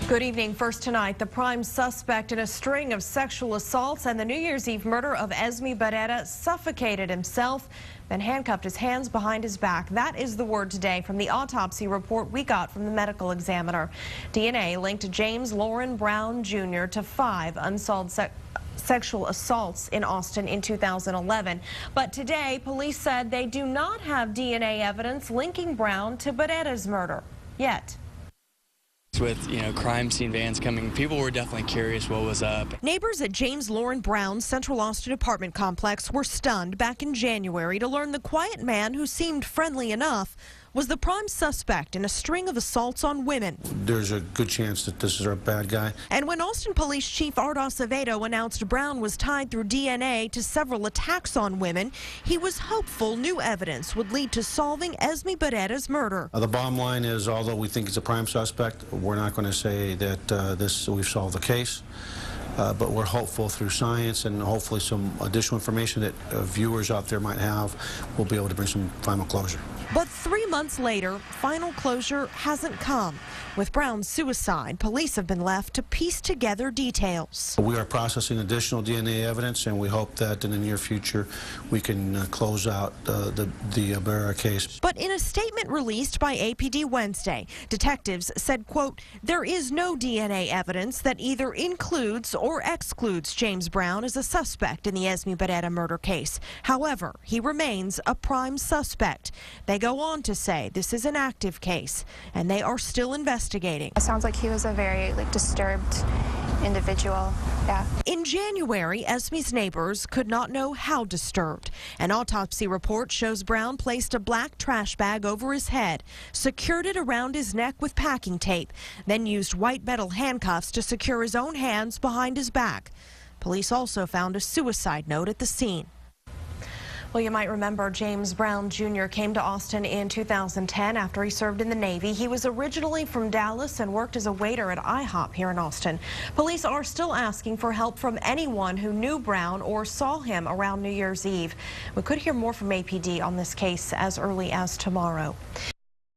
Good evening. First tonight, the prime suspect in a string of sexual assaults and the New Year's Eve murder of Esme Barrera suffocated himself, then handcuffed his hands behind his back. That is the word today from the autopsy report we got from the medical examiner. DNA linked James Lauren Brown Jr. to 5 unsolved sexual assaults in Austin in 2011. But today, police said they do not have DNA evidence linking Brown to Barrera's murder yet. With, crime scene vans coming, people were definitely curious what was up. Neighbors at James Lauren Brown's Central Austin apartment complex were stunned back in January to learn the quiet man who seemed friendly enough was the prime suspect in a string of assaults on women. There's a good chance that this is our bad guy. And when Austin Police Chief Art Acevedo announced Brown was tied through DNA to several attacks on women, he was hopeful new evidence would lead to solving Esme Barrera's murder. The bottom line is, although we think he's a prime suspect, we're not going to say that we've solved the case. But we're hopeful through science and hopefully some additional information that viewers out there might have, we'll be able to bring some final closure. But 3 months later, final closure hasn't come. With Brown's suicide, police have been left to piece together details. We are processing additional DNA evidence, and we hope that in the near future we can close out the Barrera case. But in a statement released by APD Wednesday, detectives said, quote, "There is no DNA evidence that either includes or excludes James Brown as a suspect in the Esme Barrera murder case. However, he remains a prime suspect." They go on to say this is an active case, and they are still investigating. It sounds like he was a very disturbed individual. Yeah. In January, Esme's neighbors could not know how disturbed. An autopsy report shows Brown placed a black trash bag over his head, secured it around his neck with packing tape, then used white metal handcuffs to secure his own hands behind his back. Police also found a suicide note at the scene. Well, you might remember James Brown Jr. came to Austin in 2010 after he served in the Navy. He was originally from Dallas and worked as a waiter at IHOP here in Austin. Police are still asking for help from anyone who knew Brown or saw him around New Year's Eve. We could hear more from APD on this case as early as tomorrow.